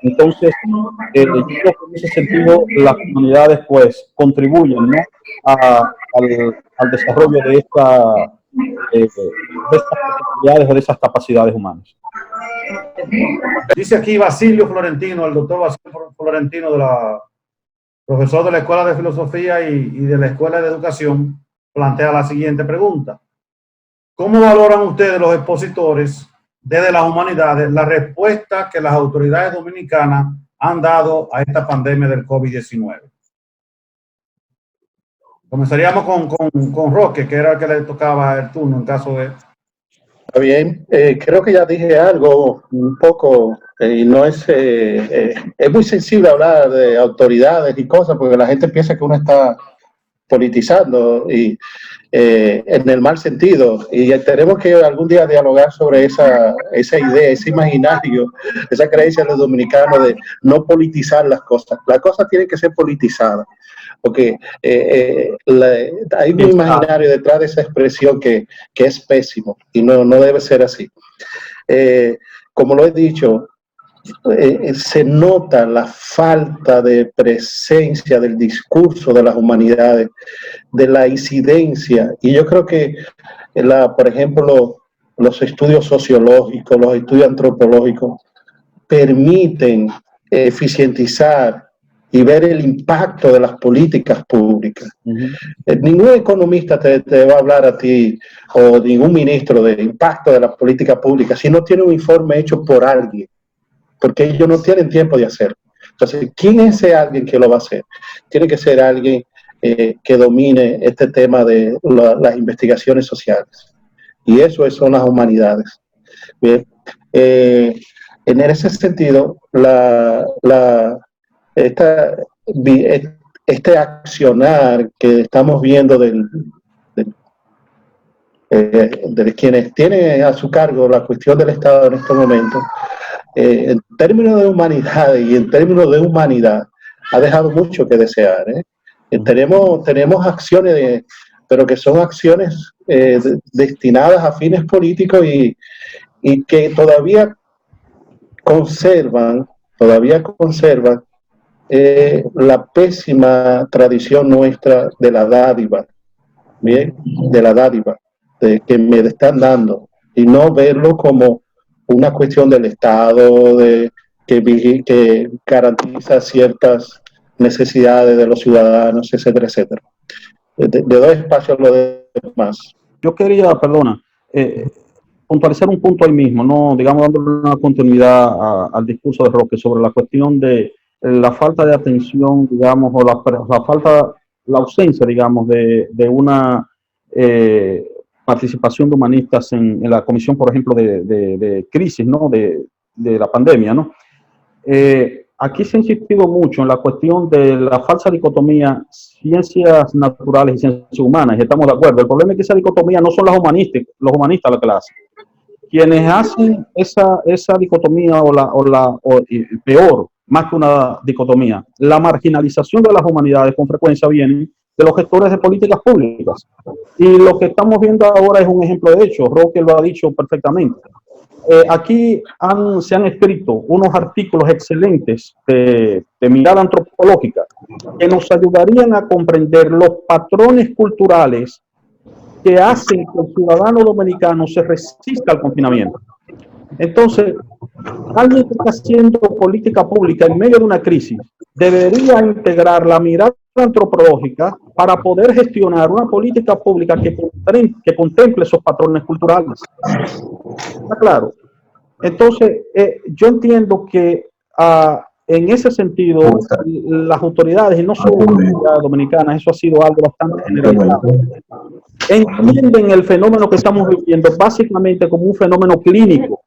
Entonces, yo creo que en ese sentido las comunidades pues contribuyen, ¿no? al desarrollo de estas capacidades o de esas capacidades humanas. Dice aquí Basilio Florentino, el doctor Basilio Florentino, profesor de la Escuela de Filosofía y de la Escuela de Educación, plantea la siguiente pregunta. ¿Cómo valoran ustedes, los expositores desde las humanidades, la respuesta que las autoridades dominicanas han dado a esta pandemia del COVID-19? Comenzaríamos con Roque, que era el que le tocaba el turno en caso de... Está bien, creo que ya dije algo un poco, y no es muy sensible hablar de autoridades y cosas, porque la gente piensa que uno está politizando y en el mal sentido, y tenemos que algún día dialogar sobre esa idea, ese imaginario, esa creencia de los dominicanos de no politizar las cosas tienen que ser politizadas, porque hay un imaginario detrás de esa expresión que es pésimo y no debe ser así. Como lo he dicho, se nota la falta de presencia del discurso de las humanidades, de la incidencia, y yo creo que, por ejemplo, los estudios sociológicos, los estudios antropológicos permiten eficientizar y ver el impacto de las políticas públicas. Ningún economista te va a hablar a ti, o ningún ministro, del impacto de las políticas públicas si no tiene un informe hecho por alguien, porque ellos no tienen tiempo de hacerlo. Entonces, ¿quién es ese alguien que lo va a hacer? Tiene que ser alguien que domine este tema de las investigaciones sociales. Y eso son las humanidades. Bien. En ese sentido, este accionar que estamos viendo de quienes tienen a su cargo la cuestión del Estado en este momento, en términos de humanidad y en términos de humanidad, ha dejado mucho que desear. Tenemos acciones, pero que son acciones destinadas a fines políticos y que todavía conservan la pésima tradición nuestra de la dádiva, ¿bien? De la dádiva que me están dando, y no verlo como una cuestión del Estado que garantiza ciertas necesidades de los ciudadanos, etcétera, etcétera. Le doy espacio a lo demás. Yo quería, puntualizar un punto ahí mismo, ¿no? Digamos, dándole una continuidad al discurso de Roque sobre la cuestión de la falta de atención, digamos, o la ausencia, digamos, de una participación de humanistas en la comisión, por ejemplo, de crisis, ¿no? De la pandemia, ¿no? Aquí se ha insistido mucho en la cuestión de la falsa dicotomía ciencias naturales y ciencias humanas, y estamos de acuerdo. El problema es que esa dicotomía no son los humanistas los que la hacen. Quienes hacen esa dicotomía o peor, más que una dicotomía, la marginalización de las humanidades con frecuencia viene de los gestores de políticas públicas. Y lo que estamos viendo ahora es un ejemplo de hecho. Roque lo ha dicho perfectamente. Aquí se han escrito unos artículos excelentes de mirada antropológica que nos ayudarían a comprender los patrones culturales que hacen que el ciudadano dominicano se resista al confinamiento. Entonces, alguien que está haciendo política pública en medio de una crisis debería integrar la mirada antropológica para poder gestionar una política pública que contemple esos patrones culturales. ¿Está claro? Entonces, yo entiendo que en ese sentido, las autoridades, y no solo las autoridades dominicanas, eso ha sido algo bastante generalizado, entienden el fenómeno que estamos viviendo básicamente como un fenómeno clínico,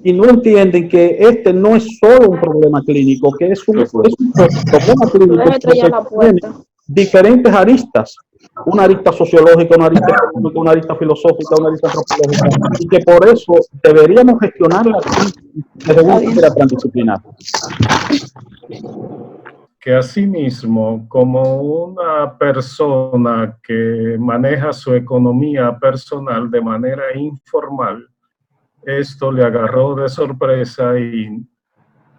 y no entienden que este no es solo un problema clínico, que es un problema clínico que tiene diferentes aristas una arista sociológica, una arista económica, una arista filosófica, una arista antropológica, y que por eso deberíamos gestionarla desde una manera transdisciplinar. Que asimismo, como una persona que maneja su economía personal de manera informal, esto le agarró de sorpresa y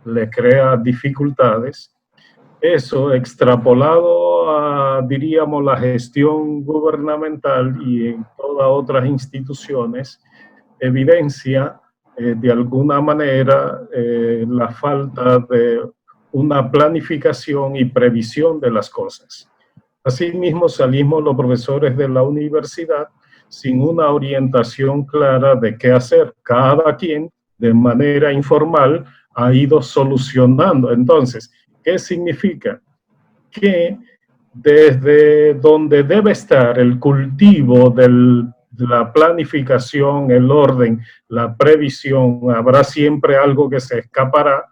le crea dificultades. Eso extrapolado a, diríamos, la gestión gubernamental y en todas otras instituciones, evidencia de alguna manera la falta de una planificación y previsión de las cosas. Asimismo, salimos los profesores de la universidad sin una orientación clara de qué hacer. Cada quien, de manera informal, ha ido solucionando. Entonces, ¿qué significa? Que desde donde debe estar el cultivo de la planificación, el orden, la previsión, habrá siempre algo que se escapará,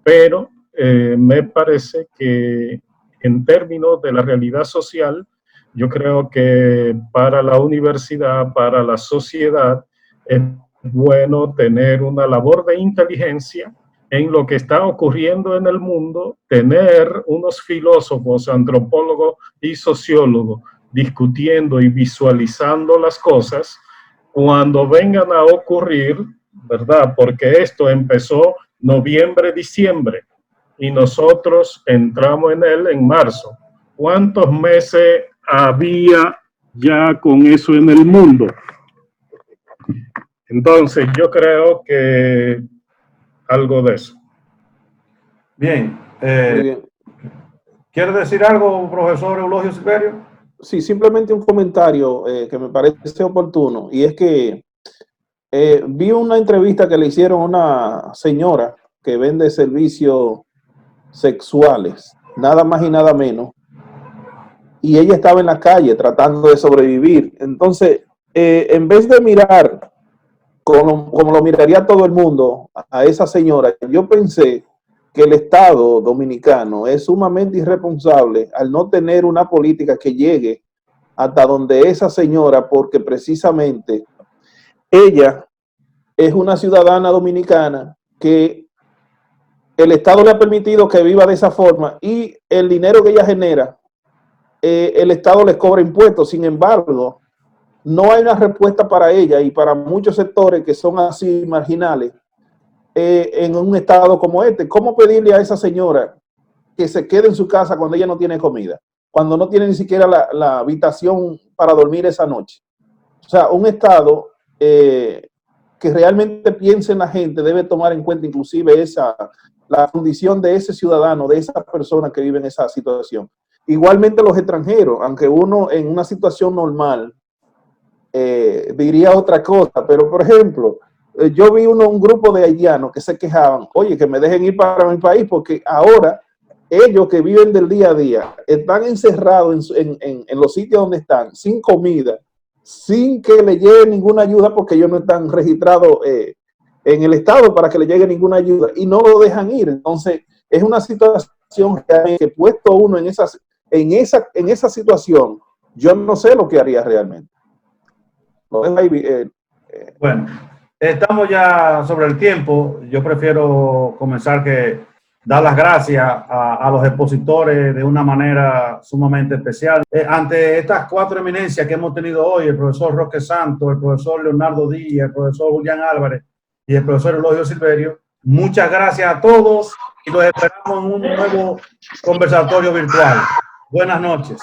pero me parece que en términos de la realidad social, yo creo que para la universidad, para la sociedad, es bueno tener una labor de inteligencia en lo que está ocurriendo en el mundo, tener unos filósofos, antropólogos y sociólogos discutiendo y visualizando las cosas cuando vengan a ocurrir, ¿verdad? Porque esto empezó noviembre, diciembre, y nosotros entramos en él en marzo. ¿Cuántos meses había ya con eso en el mundo? Entonces, yo creo que algo de eso. Bien. Muy bien. ¿Quiere decir algo, profesor Eulogio Silverio? Sí, simplemente un comentario que me parece oportuno, y es que vi una entrevista que le hicieron a una señora que vende servicios sexuales, nada más y nada menos, y ella estaba en la calle tratando de sobrevivir. Entonces, en vez de mirar como lo miraría todo el mundo a esa señora, yo pensé que el Estado dominicano es sumamente irresponsable al no tener una política que llegue hasta donde esa señora, porque precisamente ella es una ciudadana dominicana que el Estado le ha permitido que viva de esa forma, y el dinero que ella genera, el Estado les cobra impuestos. Sin embargo, no hay una respuesta para ella y para muchos sectores que son así marginales en un estado como este. ¿Cómo pedirle a esa señora que se quede en su casa cuando ella no tiene comida, cuando no tiene ni siquiera la habitación para dormir esa noche? O sea, un Estado que realmente piense en la gente debe tomar en cuenta inclusive la condición de ese ciudadano, de esa persona que vive en esa situación. Igualmente los extranjeros, aunque uno en una situación normal diría otra cosa, pero por ejemplo, yo vi un grupo de haitianos que se quejaban, oye, que me dejen ir para mi país, porque ahora ellos que viven del día a día están encerrados en los sitios donde están, sin comida, sin que le llegue ninguna ayuda, porque ellos no están registrados en el Estado para que le llegue ninguna ayuda, y no lo dejan ir. Entonces, es una situación que puesto uno en esa situación, yo no sé lo que haría realmente. Bueno, estamos ya sobre el tiempo. Yo prefiero comenzar que dar las gracias a los expositores de una manera sumamente especial. Ante estas cuatro eminencias que hemos tenido hoy, el profesor Roque Santos, el profesor Leonardo Díaz, el profesor Julián Álvarez y el profesor Eulogio Silverio, muchas gracias a todos y los esperamos en un nuevo conversatorio virtual. Buenas noches.